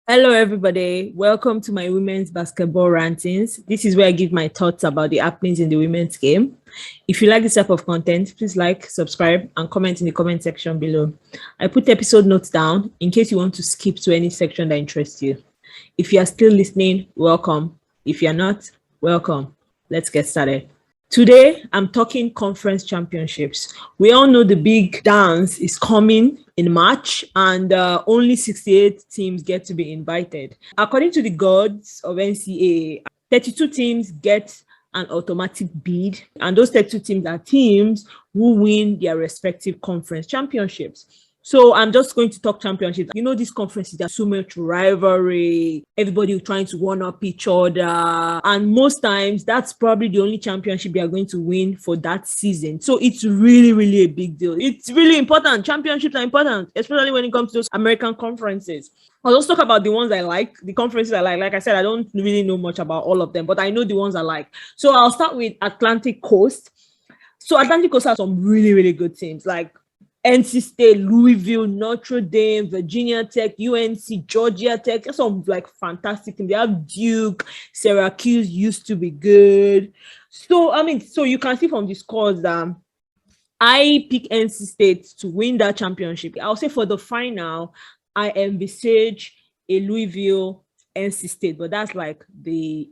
Hello, everybody. Welcome to my women's basketball rantings. This is where I give my thoughts about the happenings in the women's game. If you like this type of content, please like, subscribe, and comment in the comment section below. I put episode notes down in case you want to skip to any section that interests you. If you are still listening, welcome. If you're not, welcome. Let's get started. Today, I'm talking conference championships. We all know the big dance is coming in March, and only 68 teams get to be invited. According to the gods of NCAAW, 32 teams get an automatic bid, and those 32 teams are teams who win their respective conference championships. So I'm just going to talk championships. You know, these conferences, there's so much rivalry, everybody trying to one-up each other. And most times, that's probably the only championship they are going to win for that season. So it's really, really a big deal. It's really important. Championships are important, especially when it comes to those American conferences. I'll just talk about the ones I like, the conferences I like. Like I said, I don't really know much about all of them, but I know the ones I like. So I'll start with Atlantic Coast. So Atlantic Coast has some really, really good teams, like NC State, Louisville, Notre Dame, Virginia Tech, UNC, Georgia Tech. There's some like fantastic teams. They have Duke, Syracuse used to be good. So you can see from the scores that I pick NC State to win that championship. I'll say for the final, I envisage a Louisville NC State, but that's like the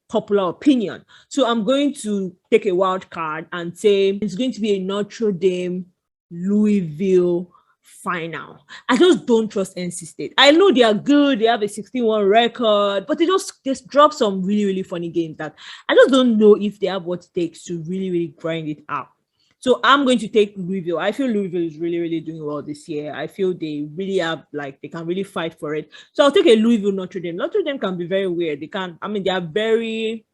popular opinion. So I'm going to take a wild card and say it's going to be a Notre Dame Louisville final. I just don't trust NC State. I know they are good, they have a 16-1 record, but they just drop some really, really funny games that I just don't know if they have what it takes to really, really grind it out. So I'm going to take Louisville. I feel Louisville is really, really doing well this year. I feel they really have, like, they can really fight for it. So I'll take a Louisville Notre Dame. Notre Dame can be very weird. They are very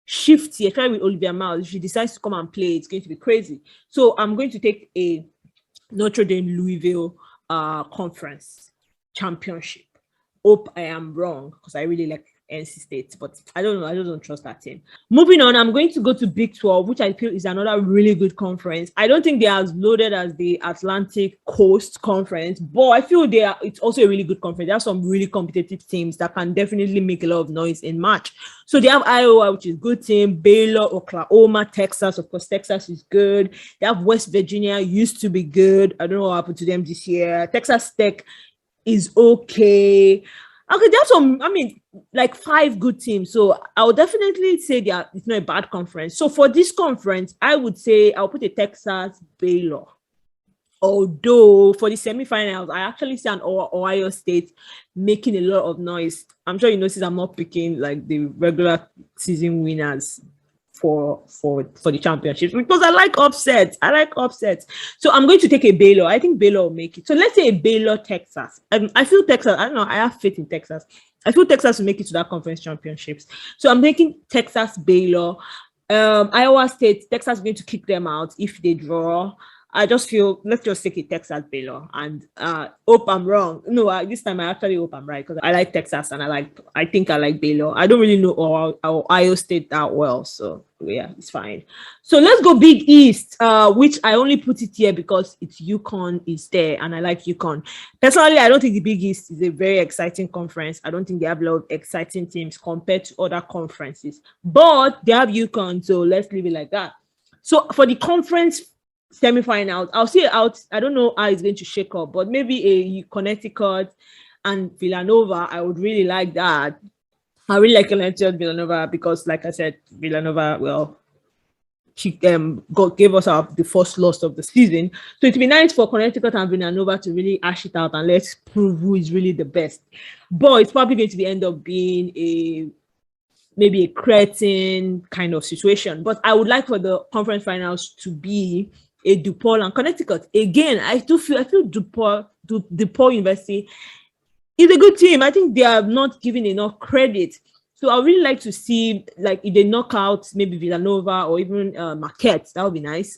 shifty, especially with Olivia Miles. If she decides to come and play, it's going to be crazy. So I'm going to take a Notre Dame Louisville conference championship. Hope I am wrong because I really like NC State, but I don't know. I just don't trust that team. Moving on, I'm going to go to Big 12, which I feel is another really good conference. I don't think they are as loaded as the Atlantic Coast Conference, but I feel it's also a really good conference. They have some really competitive teams that can definitely make a lot of noise in March. So they have Iowa, which is a good team, Baylor, Oklahoma, Texas. Of course, Texas is good. They have West Virginia, used to be good. I don't know what happened to them this year. Texas Tech is okay. Okay, there's some, like 5 good teams. So I would definitely say it's not a bad conference. So for this conference, I would say I'll put a Texas Baylor. Although for the semifinals, I actually see an Ohio State making a lot of noise. I'm sure you notice I'm not picking like the regular season winners for the championships because I like upsets. So I'm going to take a Baylor. I think Baylor will make it. So let's say a Baylor Texas. I feel Texas. I don't know. I have faith in Texas. I feel Texas will make it to that conference championships. So I'm taking Texas Baylor. Iowa State. Texas is going to kick them out if they draw. I just feel let's just take a Texas Baylor and hope I'm wrong. No, this time I actually hope I'm right because I like Texas and I think I like Baylor. I don't really know Ohio State that well, so yeah, it's fine. So let's go Big East, which I only put it here because it's UConn is there and I like UConn. Personally, I don't think the Big East is a very exciting conference. I don't think they have a lot of exciting teams compared to other conferences, but they have UConn, so let's leave it like that. So for the conference semifinals, I'll see it out. I don't know how it's going to shake up, but maybe a Connecticut and Villanova. I would really like that. I really like Connecticut Villanova because, like I said, Villanova, she gave us the first loss of the season. So it'd be nice for Connecticut and Villanova to really ash it out and let's prove who is really the best. But it's probably going to end up being maybe a Cretin kind of situation. But I would like for the conference finals to be a DePaul and Connecticut. Again, I feel DePaul University is a good team. I think they are not given enough credit. So I really like to see, like, if they knock out maybe Villanova or even Marquette, that would be nice.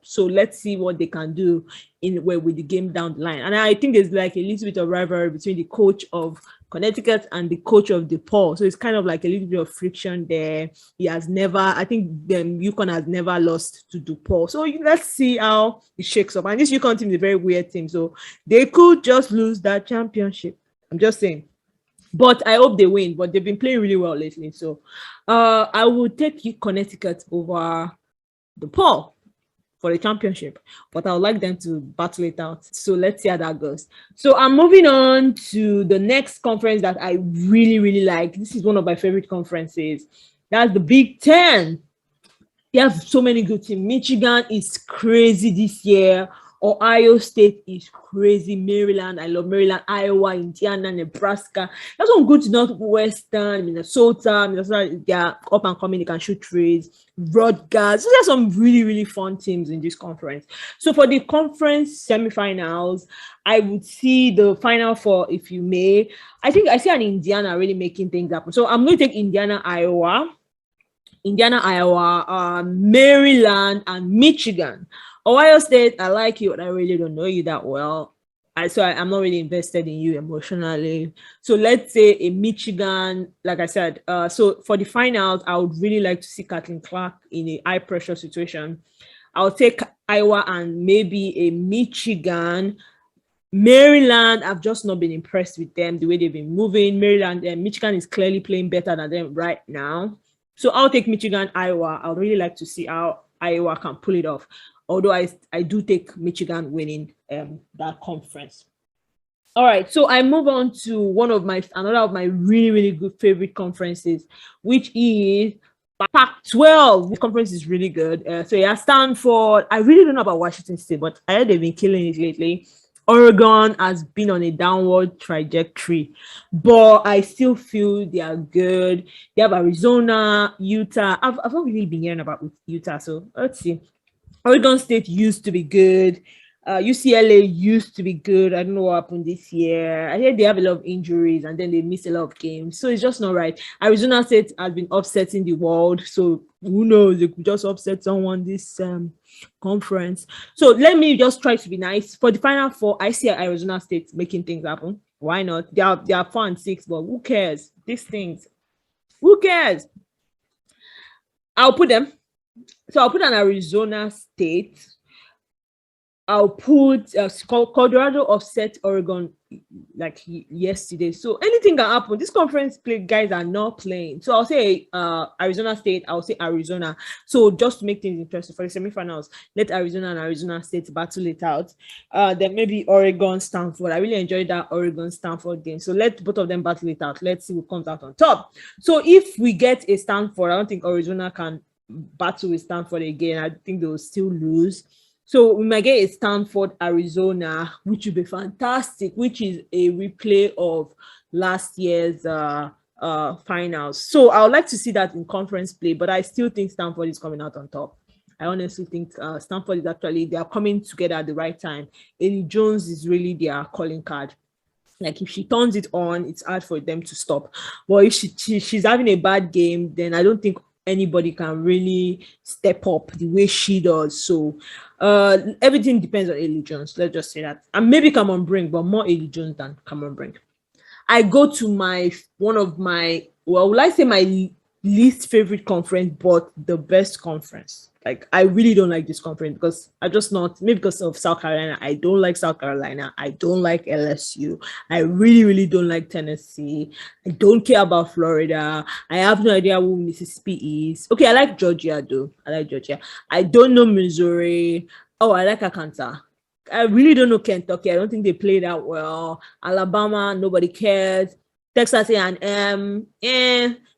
So let's see what they can do with the game down the line. And I think there's like a little bit of rivalry between the coach of Connecticut and the coach of DePaul. So it's kind of like a little bit of friction there. I think UConn has never lost to DePaul. So let's see how it shakes up. And this UConn team is a very weird team. So they could just lose that championship. I'm just saying. but I hope they win. But they've been playing really well lately. So I will take Connecticut over the Paul for the championship, but I would like them to battle it out. So let's see how that goes. So I'm moving on to the next conference that I really, really like. This is one of my favorite conferences. That's the Big Ten. They have so many good teams. Michigan is crazy this year. Ohio State is crazy. Maryland, I love Maryland. Iowa, Indiana, Nebraska. That's one good to Northwestern, Minnesota, they are up and coming. They can shoot threes. Rutgers. So there's some really, really fun teams in this conference. So for the conference semifinals, I would see the final four, if you may. I think I see an Indiana really making things happen. So I'm going to take Indiana, Iowa, Maryland, and Michigan. Ohio State, I like you, but I really don't know you that well. I'm not really invested in you emotionally. So let's say a Michigan, like I said. So for the finals, I would really like to see Kathleen Clark in a high pressure situation. I'll take Iowa and maybe a Michigan. Maryland, I've just not been impressed with them, the way they've been moving. Maryland and Michigan is clearly playing better than them right now. So I'll take Michigan, Iowa. I'd really like to see how Iowa can pull it off. Although I do take Michigan winning that conference. All right, so I move on to another of my really, really good favorite conferences, which is Pac-12. This conference is really good. So yeah, Stanford. I really don't know about Washington State, but I heard they've been killing it lately. Oregon has been on a downward trajectory, but I still feel they are good. They have Arizona, Utah. I've not really been hearing about Utah, so let's see. Oregon State used to be good. UCLA used to be good. I don't know what happened this year. I hear they have a lot of injuries and then they miss a lot of games. So it's just not right. Arizona State has been upsetting the world. So who knows? They could just upset someone this conference. So let me just try to be nice. For the final four, I see Arizona State making things happen. Why not? They are 4-6, but who cares? These things. Who cares? I'll put them. So I'll put an Arizona State. I'll put Colorado upset Oregon like yesterday. So anything can happen. This conference play guys are not playing. So I'll say Arizona State. I'll say Arizona. So just to make things interesting for the semifinals, let Arizona and Arizona State battle it out. Then maybe Oregon, Stanford. I really enjoyed that Oregon Stanford game. So let both of them battle it out. Let's see who comes out on top. So if we get a Stanford, I don't think Arizona can battle with Stanford again. I think they'll still lose. So we might get a Stanford, Arizona, which would be fantastic, which is a replay of last year's finals. So I would like to see that in conference play, but I still think Stanford is coming out on top. I honestly think Stanford they are coming together at the right time. Eddie Jones is really their calling card. Like if she turns it on, it's hard for them to stop. But if she's having a bad game, then I don't think anybody can really step up the way she does. So everything depends on Eddie Jones. Let's just say that. And maybe Cameron Brink, but more Eddie Jones than Cameron Brink. I go to my least favorite conference, but the best conference. Like I really don't like this conference because maybe because of South Carolina. I don't like South Carolina. I don't like LSU. I really, really don't like Tennessee. I don't care about Florida. I have no idea who Mississippi is. Okay, I like Georgia though. I don't know Missouri. Oh, I like Arkansas. I really don't know Kentucky. I don't think they play that well. Alabama, nobody cares. Texas A&M,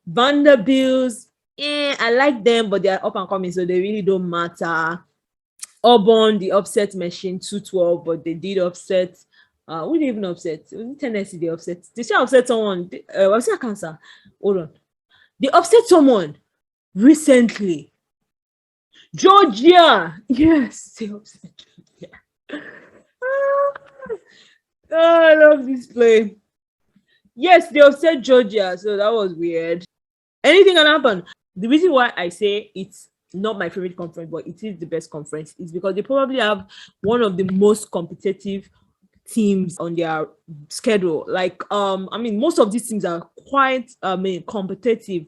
Vanderbilt, I like them, but they're up and coming, so they really don't matter. Auburn, the upset machine, 2-12, but they did upset. Who did even upset? It was Tennessee they upset. They still upset someone. Was it Arkansas? Hold on. They upset someone recently. Georgia. Yes, they upset Georgia. I love this play. Yes, they upset Georgia, so that was weird. Anything can happen. The reason why I say it's not my favorite conference, but it is the best conference, is because they probably have one of the most competitive teams on their schedule. Like, most of these teams are quite, competitive,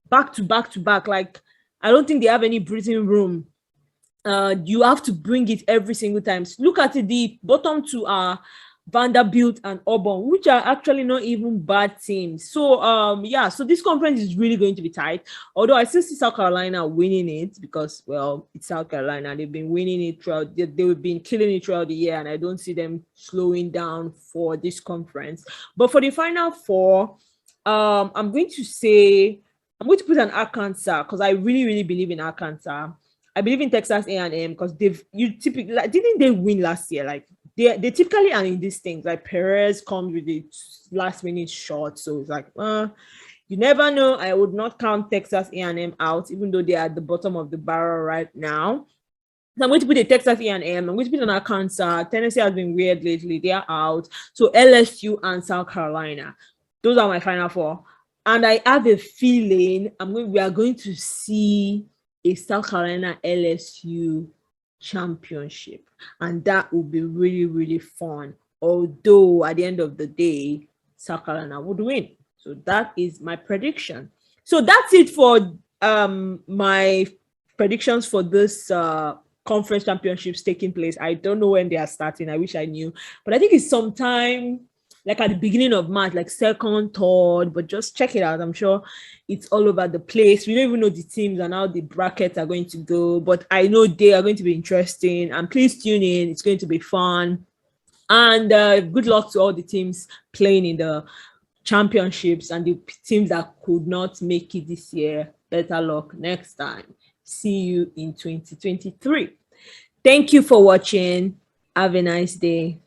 back to back. Like, I don't think they have any breathing room. You have to bring it every single time. Look at it. The bottom two are Vanderbilt, and Auburn, which are actually not even bad teams. So so this conference is really going to be tight. Although I still see South Carolina winning it because, well, it's South Carolina. They've been winning it throughout. They've been killing it throughout the year, and I don't see them slowing down for this conference. But for the Final Four, I'm going to put an Arkansas because I really, really believe in Arkansas. I believe in Texas A&M because typically, like, didn't they win last year? Like, they typically are in these things. Like, Perez comes with the last minute shot, so it's like, you never know. I would not count Texas A&M out, even though they are at the bottom of the barrel right now. So I'm going to put the Texas A&M. I'm going to put an Arkansas. Tennessee has been weird lately. They are out. So LSU and South Carolina. Those are my Final Four. And I have a feeling we are going to see a South Carolina LSU championship. And that will be really, really fun. Although at the end of the day, South Carolina would win. So that is my prediction. So that's it for my predictions for this conference championships taking place. I don't know when they are starting. I wish I knew. But I think it's sometime like at the beginning of March, like second, third, but just check it out. I'm sure it's all over the place. We don't even know the teams and how the brackets are going to go, but I know they are going to be interesting. And please tune in. It's going to be fun. And good luck to all the teams playing in the championships and the teams that could not make it this year. Better luck next time. See you in 2023. Thank you for watching. Have a nice day.